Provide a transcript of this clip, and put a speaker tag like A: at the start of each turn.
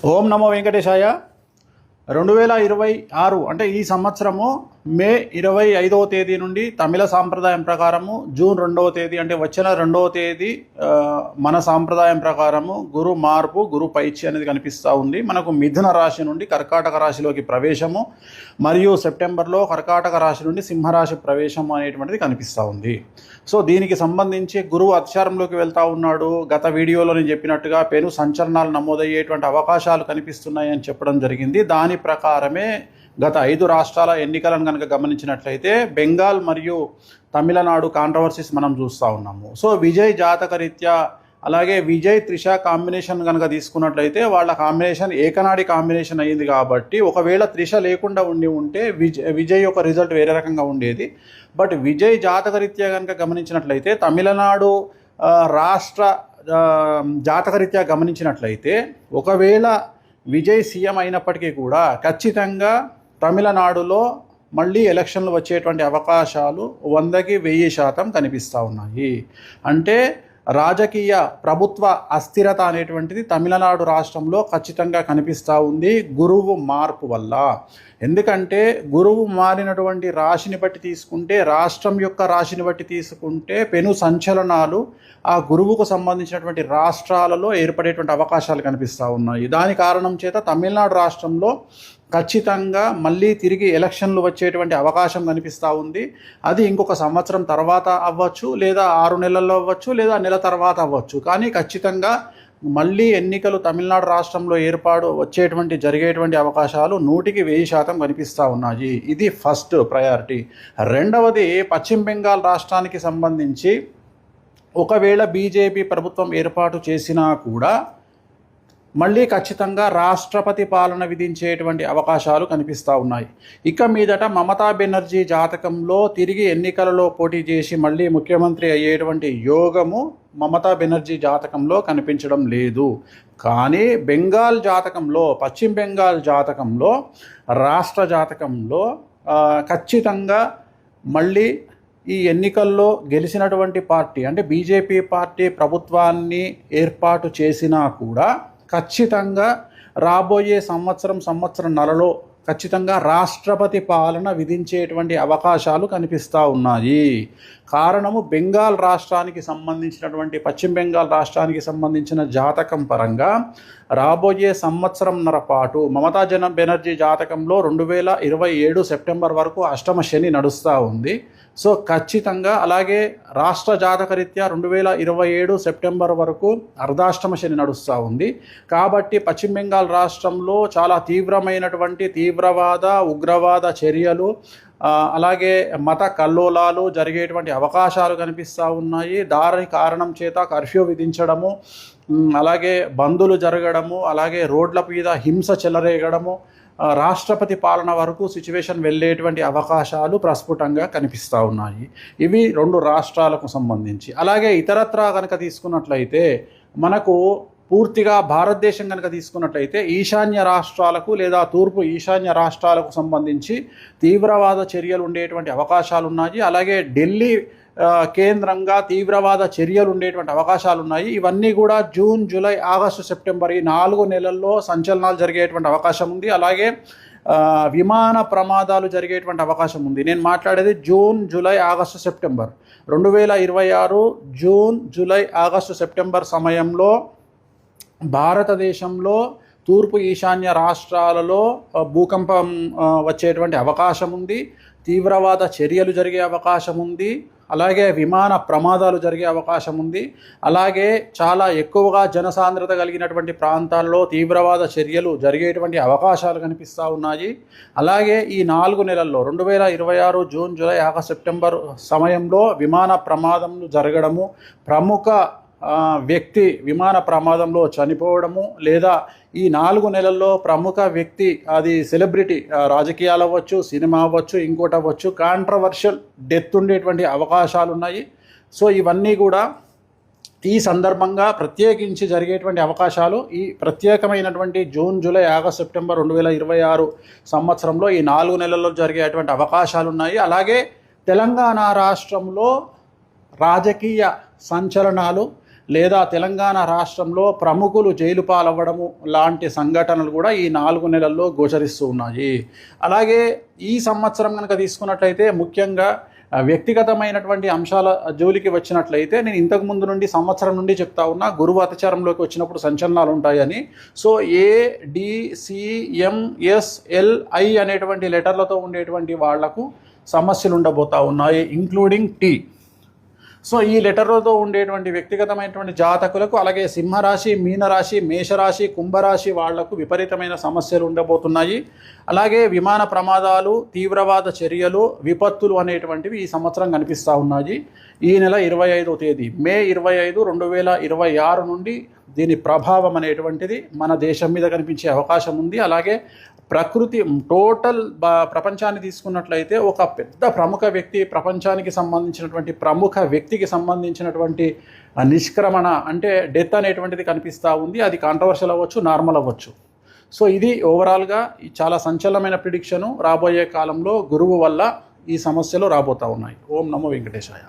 A: ఓం నమో వెంకటేశాయ. 2026 అంటే ఈ సంవత్సరము మే 25వ తేదీ నుండి తమిళ సాంప్రదాయం ప్రకారము జూన్ 2వ తేదీ అంటే వచ్చిన 2వ తేదీ మన సాంప్రదాయం ప్రకారము గురు మార్పు గురు పైచి అనేది కనిపిస్తూ ఉంది. మనకు మిథున రాశి నుండి కర్కాటక రాశిలోకి ప్రవేశము మరియు సెప్టెంబర్లో కర్కాటక రాశి నుండి సింహరాశి ప్రవేశం అనేటువంటిది కనిపిస్తూ ఉంది. సో దీనికి సంబంధించి గురువు అతిచారంలోకి వెళ్తూ ఉన్నాడు. గత వీడియోలో నేను చెప్పినట్టుగా పెను సంచలనాలు నమోదయ్యేటువంటి అవకాశాలు కనిపిస్తున్నాయి అని చెప్పడం జరిగింది. దాని ప్రకారమే గత 5 రాష్ట్రాల ఎన్నికలను కనుక గమనించినట్లయితే బెంగాల్ మరియు తమిళనాడు కాంట్రవర్సీస్ మనం చూస్తూ ఉన్నాము. సో విజయ్ జాతకరీత్యా అలాగే విజయ్ త్రిష కాంబినేషన్ కనుక తీసుకున్నట్లయితే వాళ్ళ కాంబినేషన్ ఏకనాడి కాంబినేషన్ అయ్యింది. కాబట్టి ఒకవేళ త్రిష లేకుండా ఉంటే విజయ్ యొక్క రిజల్ట్ వేరే రకంగా ఉండేది. బట్ విజయ్ జాతకరీత్యా కనుక గమనించినట్లయితే తమిళనాడు రాష్ట్ర జాతకరీత్యా గమనించినట్లయితే ఒకవేళ విజయ్ సీఎం అయినప్పటికీ కూడా ఖచ్చితంగా తమిళనాడులో మళ్ళీ ఎలక్షన్లు వచ్చేటువంటి అవకాశాలు 100కి 1000% కనిపిస్తూ ఉన్నాయి. అంటే రాజకీయ ప్రభుత్వ అస్థిరత అనేటువంటిది తమిళనాడు రాష్ట్రంలో ఖచ్చితంగా కనిపిస్తూ ఉంది గురువు మార్పు వల్ల. ఎందుకంటే గురువు మారినటువంటి రాశిని బట్టి తీసుకుంటే, రాష్ట్రం యొక్క రాశిని బట్టి తీసుకుంటే పెను సంచలనాలు ఆ గురువుకు సంబంధించినటువంటి రాష్ట్రాలలో ఏర్పడేటువంటి అవకాశాలు కనిపిస్తూ ఉన్నాయి. దాని కారణం చేత తమిళనాడు రాష్ట్రంలో ఖచ్చితంగా మళ్ళీ తిరిగి ఎలక్షన్లు వచ్చేటువంటి అవకాశం కనిపిస్తూ ఉంది. అది ఇంకొక సంవత్సరం తర్వాత అవ్వచ్చు, లేదా 6 నెలల్లో అవ్వచ్చు, లేదా నెల తర్వాత అవ్వచ్చు. కానీ ఖచ్చితంగా మళ్ళీ ఎన్నికలు తమిళనాడు రాష్ట్రంలో జరిగేటువంటి అవకాశాలు 100కి 1000% కనిపిస్తూ ఉన్నాయి. ఇది ఫస్ట్ ప్రయారిటీ. రెండవది, పశ్చిమ బెంగాల్ రాష్ట్రానికి సంబంధించి ఒకవేళ బీజేపీ ప్రభుత్వం ఏర్పాటు చేసినా కూడా మళ్ళీ ఖచ్చితంగా రాష్ట్రపతి పాలన విధించేటువంటి అవకాశాలు కనిపిస్తూ ఉన్నాయి. ఇక మీదట మమతా బెనర్జీ జాతకంలో తిరిగి ఎన్నికలలో పోటీ చేసి మళ్ళీ ముఖ్యమంత్రి అయ్యేటువంటి యోగము మమతా బెనర్జీ జాతకంలో కనిపించడం లేదు. కానీ బెంగాల్ జాతకంలో, పశ్చిమ బెంగాల్ జాతకంలో, రాష్ట్ర జాతకంలో ఖచ్చితంగా మళ్ళీ ఈ ఎన్నికల్లో గెలిచినటువంటి పార్టీ అంటే బీజేపీ పార్టీ ప్రభుత్వాన్ని ఏర్పాటు చేసినా కూడా ఖచ్చితంగా రాబోయే సంవత్సరంన్నరలో ఖచ్చితంగా రాష్ట్రపతి పాలన విధించేటువంటి అవకాశాలు కనిపిస్తూ ఉన్నాయి. కారణము బెంగాల్ రాష్ట్రానికి సంబంధించినటువంటి పశ్చిమ బెంగాల్ రాష్ట్రానికి సంబంధించిన జాతకం పరంగా రాబోయే సంవత్సరంన్నర పాటు మమతా బెనర్జీ జాతకంలో 2027 సెప్టెంబర్ వరకు అష్టమ శని నడుస్తూ ఉంది. సో ఖచ్చితంగా అలాగే రాష్ట్ర జాతకరీత్యా 2027 సెప్టెంబర్ వరకు అర్ధాష్టమ శని నడుస్తూ ఉంది. కాబట్టి పశ్చిమ బెంగాల్ రాష్ట్రంలో చాలా తీవ్రమైనటువంటి తీవ్రవాద ఉగ్రవాద చర్యలు అలాగే మత కల్లోలాలు జరిగేటువంటి అవకాశాలు కనిపిస్తూ ఉన్నాయి. దాని కారణం చేత కర్ఫ్యూ విధించడము, అలాగే బందులు జరగడము, అలాగే రోడ్ల మీద హింస చెలరేగడము, రాష్ట్రపతి పాలన వరకు సిచ్యువేషన్ వెళ్ళేటువంటి అవకాశాలు ప్రస్ఫుటంగా కనిపిస్తూ ఉన్నాయి. ఇవి 2 రాష్ట్రాలకు సంబంధించి. అలాగే ఇతరత్రా కనుక తీసుకున్నట్లయితే మనకు పూర్తిగా భారతదేశం కనుక తీసుకున్నట్లయితే ఈశాన్య రాష్ట్రాలకు లేదా తూర్పు ఈశాన్య రాష్ట్రాలకు సంబంధించి తీవ్రవాద చర్యలు ఉండేటువంటి అవకాశాలు ఉన్నాయి. అలాగే ఢిల్లీ కేంద్రంగా తీవ్రవాద చర్యలు ఉండేటువంటి అవకాశాలు ఉన్నాయి. ఇవన్నీ కూడా జూన్, జూలై, ఆగస్టు, సెప్టెంబర్ ఈ 4 నెలల్లో సంచలనాలు జరిగేటువంటి అవకాశం ఉంది. అలాగే విమాన ప్రమాదాలు జరిగేటువంటి అవకాశం ఉంది. నేను మాట్లాడేది June, July, August, September 2026 June, July, August, September సమయంలో భారతదేశంలో తూర్పు ఈశాన్య రాష్ట్రాలలో భూకంపం వచ్చేటువంటి అవకాశం ఉంది. తీవ్రవాద చర్యలు జరిగే అవకాశం ఉంది. అలాగే విమాన ప్రమాదాలు జరిగే అవకాశం ఉంది. అలాగే చాలా ఎక్కువగా జనసాంద్రత కలిగినటువంటి ప్రాంతాల్లో తీవ్రవాద చర్యలు జరిగేటువంటి అవకాశాలు కనిపిస్తూ ఉన్నాయి. అలాగే ఈ 4 నెలల్లో 2026 జూన్, జూలై, ఆగస్టు, సెప్టెంబర్ సమయంలో విమాన ప్రమాదాలు జరగడము, ప్రముఖ వ్యక్తి విమాన ప్రమాదంలో చనిపోవడము, లేదా ఈ 4 నెలల్లో ప్రముఖ వ్యక్తి, అది సెలబ్రిటీ, రాజకీయాలు అవ్వచ్చు, సినిమా అవ్వచ్చు, ఇంకోటి అవ్వచ్చు, కాంట్రవర్షియల్ డెత్ ఉండేటువంటి అవకాశాలు ఉన్నాయి. సో ఇవన్నీ కూడా ఈ సందర్భంగా ప్రత్యేకించి జరిగేటువంటి అవకాశాలు ఈ ప్రత్యేకమైనటువంటి జూన్, జూలై, ఆగస్టు, సెప్టెంబర్ 2026 సంవత్సరంలో ఈ 4 నెలల్లో జరిగేటువంటి అవకాశాలు ఉన్నాయి. అలాగే తెలంగాణ రాష్ట్రంలో రాజకీయ సంచలనాలు లేదా తెలంగాణ రాష్ట్రంలో ప్రముఖులు జైలు పాలవ్వడము లాంటి సంఘటనలు కూడా ఈ 4 నెలల్లో గోచరిస్తూ ఉన్నాయి. అలాగే ఈ సంవత్సరం కనుక తీసుకున్నట్లయితే ముఖ్యంగా వ్యక్తిగతమైనటువంటి అంశాల జోలికి వచ్చినట్లయితే నేను ఇంతకు ముందు నుండి సంవత్సరం నుండి చెప్తా ఉన్నా, గురువు అతిచారంలోకి వచ్చినప్పుడు సంచలనాలు ఉంటాయని. సో ADCMSLI అనేటువంటి లెటర్లతో ఉండేటువంటి వాళ్లకు సమస్యలు ఉండబోతా ఉన్నాయి, ఇంక్లూడింగ్ T. సో ఈ లెటర్లతో ఉండేటువంటి వ్యక్తిగతమైనటువంటి జాతకులకు, అలాగే సింహరాశి, మీనరాశి, మేషరాశి, కుంభరాశి వాళ్లకు విపరీతమైన సమస్యలు ఉండబోతున్నాయి. అలాగే విమాన ప్రమాదాలు, తీవ్రవాద చర్యలు, విపత్తులు అనేటువంటివి ఈ సంవత్సరం కనిపిస్తూ ఉన్నాయి. ఈ నెల 25వ తేదీ మే 25, 2026 నుండి దీని ప్రభావం అనేటువంటిది మన దేశం మీద కనిపించే అవకాశం ఉంది. అలాగే ప్రకృతి టోటల్ ప్రపంచాన్ని తీసుకున్నట్లయితే ఒక పెద్ద ప్రముఖ వ్యక్తి, ప్రపంచానికి సంబంధించినటువంటి ప్రముఖ వ్యక్తికి సంబంధించినటువంటి నిష్క్రమణ అంటే డెత్ అనేటువంటిది కనిపిస్తూ ఉంది. అది కాంట్రవర్షియల్ అవ్వచ్చు, నార్మల్ అవ్వచ్చు. సో ఇది ఓవరాల్గా చాలా సంచలనమైన ప్రిడిక్షను. రాబోయే కాలంలో గురువు వల్ల ఈ సమస్యలు రాబోతూ ఉన్నాయి. ఓం నమో వెంకటేశాయ.